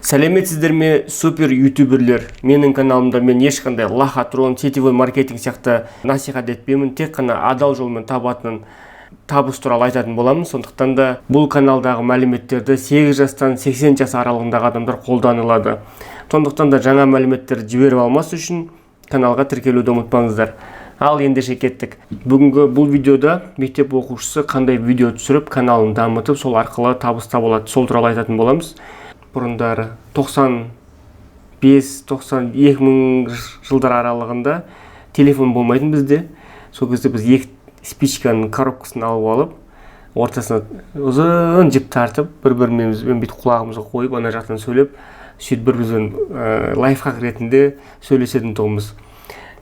Сәлеметсіздер ме, супер ютуберлер. Менің каналымда мен ешқандай лохотрон, сетевой маркетинг сияқты насихат етпеймін, тек қана адал жолмен табатын табыс туралы айтатын боламын. Сондықтан да бұл каналдағы мәліметтерді 8 жастан 80 жас аралығындағы адамдар қолданылады. Сондықтан да жаңа мәліметтерді жіберіп алмас үшін каналға тіркелуді ұмытпаңыздар. Ал ендеше кеттік. Бүгінгі бұл видеода мектеп оқушысы қандай видео түсіріп, каналын дамытып, сол арқылы табыс таба алады, сол туралы айтатын боламыз. Бұрындары 95-2000 жылдар аралығында телефон болмайтын бізде. Сол кезде біз екі спичканың коробкасын алып алып, ортасына ұзын жіп тартып, бір-бірімізбен бүйтіп құлағымызға қойып, ана жақтан сөйлеп, сөйтіп бір-бірімізбен лайфхак ретінде сөйлесетін тұғымыз.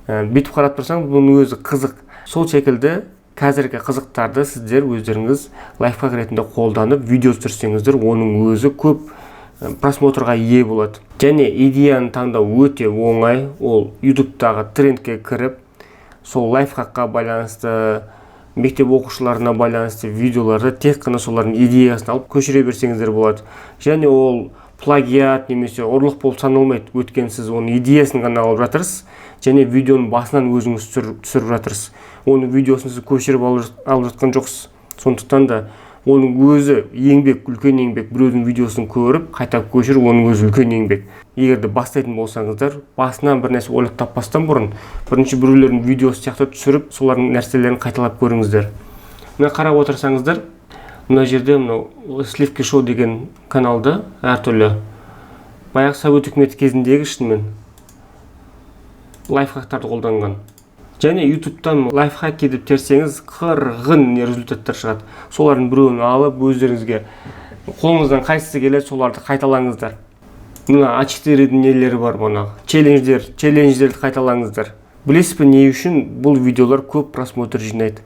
Бүйтіп қарап тұрсаң, бұның өзі қызық. Сол секілді қазіргі қызықтарды сіздер өздеріңіз лайфхак ретінде қолданып, видео түсірсеңіздер, оның өзі көп просмотрға ие болады. Және идеяны таңдау өте оңай. Ол ютубтағы трендке кіріп, сол лайфхакқа байланысты, мектеп оқушыларына байланысты видеоларды тек қана солардың идеясын алып көшіре берсеңіздер болады. Және ол плагиат немесе ұрлық болып саналмайды. Өткен сіз оның идеясын ғана алып жатырсыз, және видеоның басынан өзіңіз түсіріп жатырсыз. Оның видеосын сіз көшіріп алып жатқан жоқсыз. Сондықтан да оның өзі еңбек, үлкен еңбек. Біреудің видеосын көріп, қайта көшіріп, оның өзі үлкен еңбек. Егерде бастайтын болсаңыздар, басынан бір нәрсе ойлап таппастан бұрын, бірінші біреулердің видеосы сияқты түсіріп, солардың нәрселерін қайталап көріңіздер. Мына қарап отырсаңыздар, мына жерде Сливки шоу деген каналда әртүрлі баяғы Совет үкіметі кезіндегі шынымен лайфхактарды қолданған. Және ютубтан лайфхак едіп терсеңіз, қырғын результаттар шығады. Солардың біреуін алып, өздеріңізге қолыңыздан қайсысы келеді, соларды қайталаңыздар. Мына А4 нелері бар, челлендждерді қайталаңыздар. Білесіз бе, не үшін бұл видеолар көп просмотр жинайды?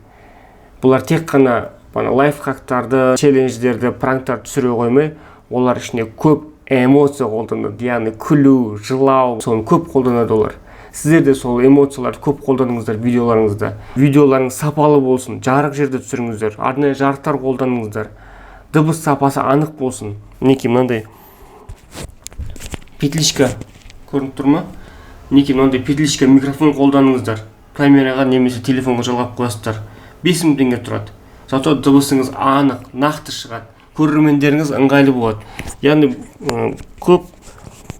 Бұлар тек қана лайфхактарды, челлендждерді, пранктарды түсіре қоймай, олар ішіне көп эмоция қолданады. Яғни күлу, жылау, соны көп қолданады олар. Сіздер де сол эмоцияларды көп қолданыңыздар видеоларыңызда. Видеоларыңыз сапалы болсын, жарық жерде түсіріңіздер, арнайы жарықтар қолданыңыздар. Дыбыс сапасы анық болсын. Мінекей мынандай петличка көрініп тұр ма? Мінекей мынандай петличка микрофон қолданыңыздар. Камераға немесе телефонға жалғап қоясыздар. 5000 теңге тұрады. Зато дыбысыңыз анық, нақты шығады. Көрермендеріңіз ыңғайлы болады. Яғни көп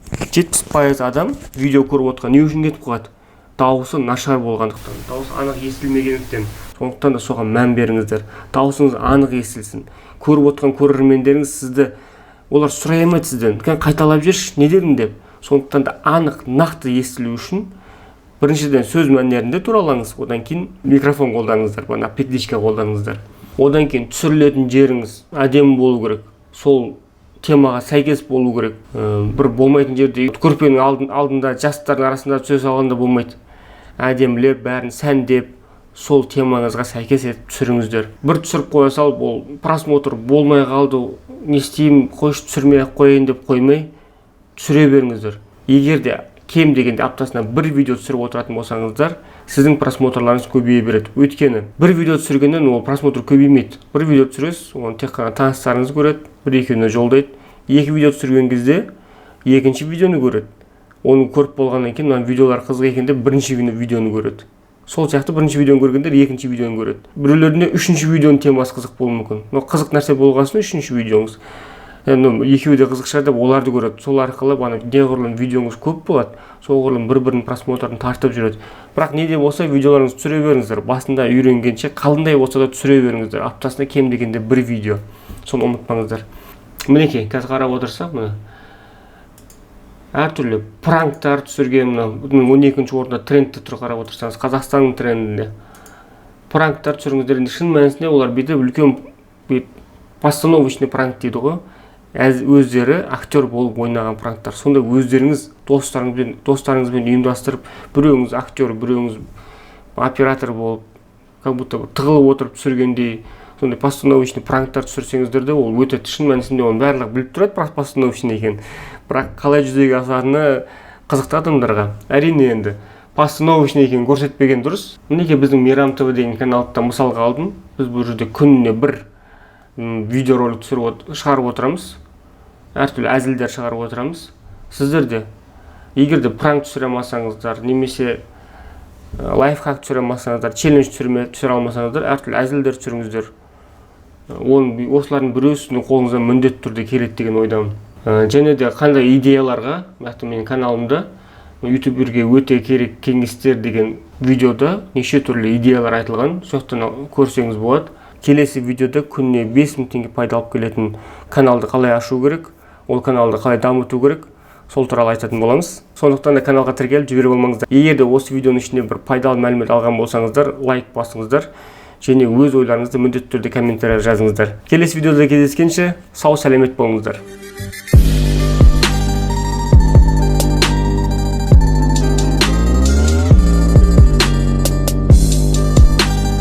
70% адам видео көріп отқан не үшін кетіп қалады? Дауысы нашар болғандықтан, дауысы анық естілмегендіктен. Сондықтан да соған мән беріңіздер. Дауысыңыз анық естілсін. Көріп отқан көрермендеріңіз сізді, олар сұрай алмайды сізден, қайталап жүрші, не дедің деп. Сондықтан да анық, нақты естілу үшін біріншіден сөз мәнерінде туралаңыз, одан кейін микрофон қолданыңыздар, петличка қолданыңыздар. Одан кейін түсірілетін жеріңіз әдемі болу керек. Сол темаға сәйкес болу керек. Бір болмайтын жерде көрпенің алдында жастардың арасында сөз алғанда болмайды. Әдемілеп, бәрін сәндеп, сол темаңызға сәйкес етіп түсіріңіздер. Бір түсіріп қоя салып, ол просмотр болмай қалды, не істеймін, қойшы түсірмей-ақ қояйын деп қоймай, түсіре беріңіздер. Егер де кем дегенде аптасына бір видео түсіріп отыратын болсаңыздар, сіздің просмотрларыңыз көбейе береді. Өйткені бір видео түсіргеннен ол просмотр көбеймейді. Бір видео түсіресіз, оны тек қана таныстарыңыз көреді, бір-екеуіне жолдайды. Екі видео түсірген кезде екінші видеоны көреді. Оны көріп болғаннан кейін, мына видеолар қызық екенде бірінші видеоны көреді. Сол сияқты бірінші видеоны көргендер екінші видеоны көреді. Біреулеріне үшінші видеоның темасы қызық болуы мүмкін. Қызық нәрсе болғасын үшінші видеоңыз. Екеуі де қызық шығар деп оларды көреді. Сол арқылы неғұрлым видеоңыз көп болады, соғұрлым бір-бірінің просмотрын тартып жүреді. Бірақ не де болса видеоларыңызды түсіре беріңіздер. Басында үйренгенше қалындай болса да түсіре беріңіздер. Аптасына кем дегенде бір видео. Соны ұмытпаңыздар. Мінекей, қазір қарап отырсақ, әртүрлі пранктар түсірген, 12-ші орында трендте тұр. Қарап отырсаңыз, Қазақстанның трендінде пранктар түсіріңіздер. Шын мәнісінде олар бүйтіп үлкен постановочный пранк дейді ғой. Өздері актер болып ойнаған пранктар. Сонда өздеріңіз достарыңызбен ұйымдастырып, біреуіңіз актер, біреуіңіз оператор болып, как будто тығылып отырып түсіргендей, сондай постановочный пранктар түсірсеңіздер де, ол өте шын мәнісінде оның барлығы біліп тұрады, постановочный екен. Бірақ қалай жүзеге асатыны қызықты адамдарға. Әрине енді постановочный екенін көрсетпеген дұрыс. Мінекей біздің Мейрам ТВ деген каналда мысалға алдым. Біз бұл жерде күніне бір видеоролик шығарып отырамыз. әртүрлі әзілдер шығарып отырамыз. Сіздер де егер де пранк түсіре алмасаңыздар, немесе лайфхак түсіре алмасаңыздар, челлендж түсіре алмасаңыздар, әртүрлі әзілдер түсіріңіздер. Осылардың біреусінің қолыңыздан міндетті түрде келеді деген ойдамын. Және де қандай идеяларға, менің каналымда ютуберге өте керек кеңестер деген видеода неше түрлі идеялар айтылған. Соқтан көрсеңіз болады. Келесі видеода күніне 5000 теңге пайда алып келетін каналды қалай ашу керек, ол каналды қалай дамыту керек, сол туралы айтатын боламыз. Сондықтан да каналға тіркеліп жіберіп болмаңыздар. Егер де осы видеоның ішінде бір пайдалы мәлімет алған болсаңыздар, лайк басыңыздар және өз ойларыңызды міндетті түрде комментария жазыңыздар. Келесі видеода кездескенше сау сәлемет болыңыздар.